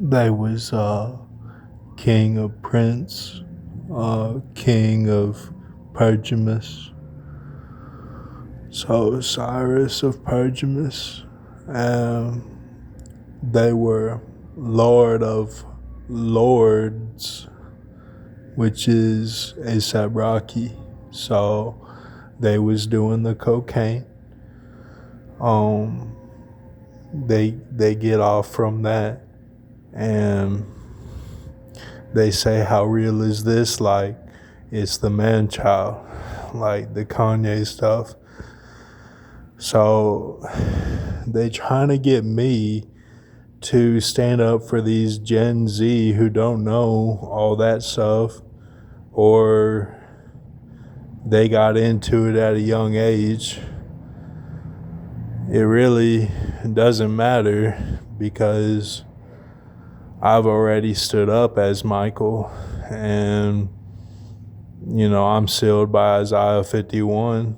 They was king of Prince, king of Pergamus. So Cyrus of Pergamus. They were Lord of Lords, which is A$AP Rocky. So they was doing the cocaine. Um, they get off from that, and they say, how real is this? Like, it's the man child, like the Kanye stuff. So they trying to get me to stand up for these Gen Z who don't know all that stuff, or they got into it at a young age. It really doesn't matter, because I've already stood up as Michael, and I'm sealed by Isaiah 51.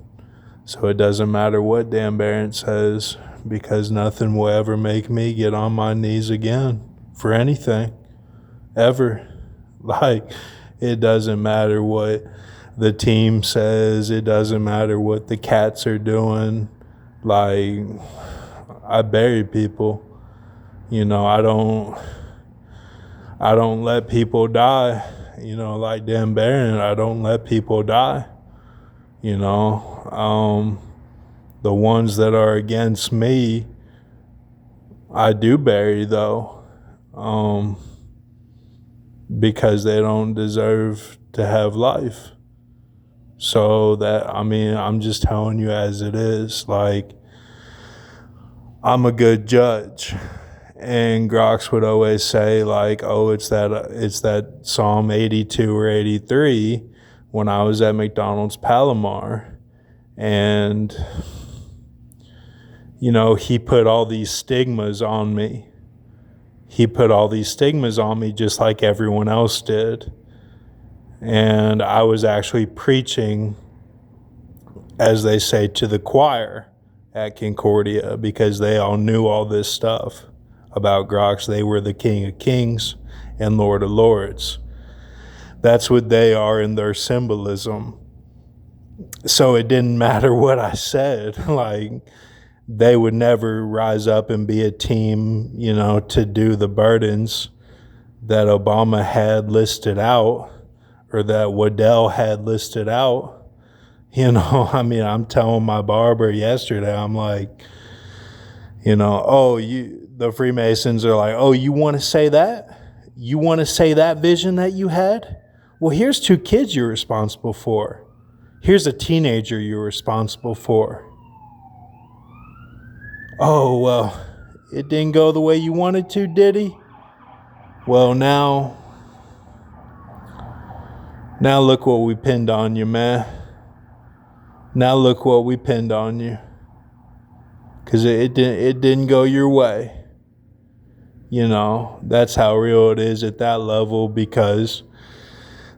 So it doesn't matter what Dan Barrett says, because nothing will ever make me get on my knees again for anything, ever. Like, it doesn't matter what the team says. It doesn't matter what the cats are doing. Like, I bury people. I don't let people die. Like Dan Barrett, I don't let people die. The ones that are against me, I do bury, though, because they don't deserve to have life. So I'm just telling you as it is. Like, I'm a good judge. And Grox would always say, like, oh, it's that Psalm 82 or 83 when I was at McDonald's Palomar. And, he put all these stigmas on me. He put all these stigmas on me just like everyone else did. And I was actually preaching, as they say, to the choir at Concordia, because they all knew all this stuff about Grox. They were the King of Kings and Lord of Lords. That's what they are in their symbolism. So it didn't matter what I said. Like, they would never rise up and be a team, to do the burdens that Obama had listed out, or that Waddell had listed out. I'm telling my barber yesterday, I'm like, the Freemasons are like, oh, you want to say that? You want to say that vision that you had? Well, here's 2 kids you're responsible for. Here's a teenager you're responsible for. Oh, well, it didn't go the way you wanted to, did he? Well, now look what we pinned on you, man. Now look what we pinned on you. Because it didn't go your way. That's how real it is at that level, because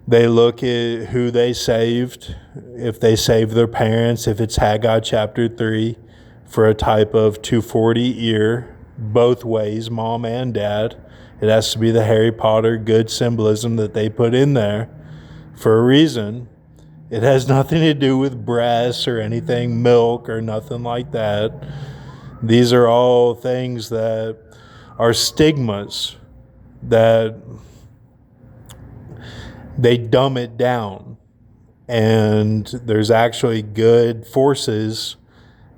they look at who they saved. If they saved their parents, if it's Haggai chapter 3, for a type of 240 ear, both ways, mom and dad, it has to be the Harry Potter good symbolism that they put in there for a reason. It has nothing to do with breasts or anything, milk or nothing like that. These are all things that are stigmas, that they dumb it down. And there's actually good forces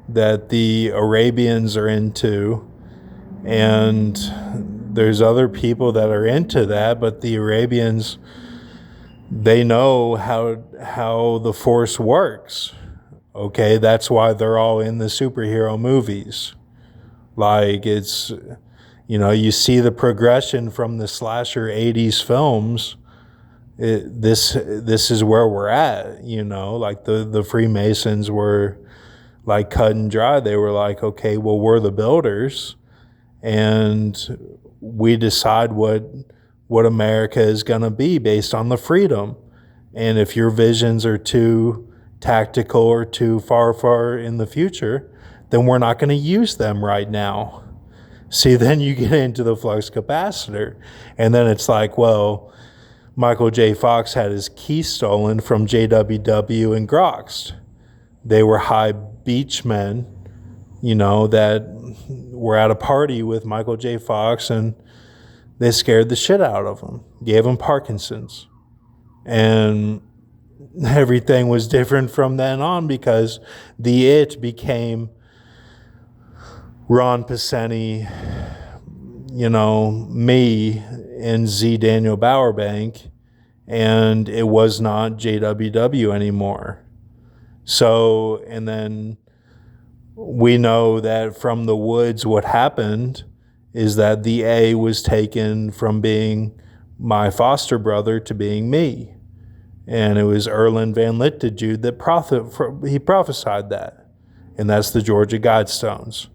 that the Arabians are into, and there's other people that are into that, but the Arabians, they know how the force works. Okay, that's why they're all in the superhero movies. Like, it's, you see the progression from the slasher 80s films. This is where we're at, like the Freemasons were like cut and dry. They were like, okay, well, we're the builders, and we decide what America is going to be based on the freedom. And if your visions are too tactical or too far in the future, then we're not going to use them right now. See, then you get into the flux capacitor, and then it's like, well, Michael J. Fox had his key stolen from JWW and Groxt. They were high beach men, that were at a party with Michael J. Fox, and they scared the shit out of him, gave him Parkinson's. And everything was different from then on because the it became Ron Paseni, me, and Z. Daniel Bowerbank, and it was not JWW anymore. So, and then we know that from the woods, what happened is that the A was taken from being my foster brother to being me. And it was Erland Van Littitude that he prophesied that. And that's the Georgia Guidestones.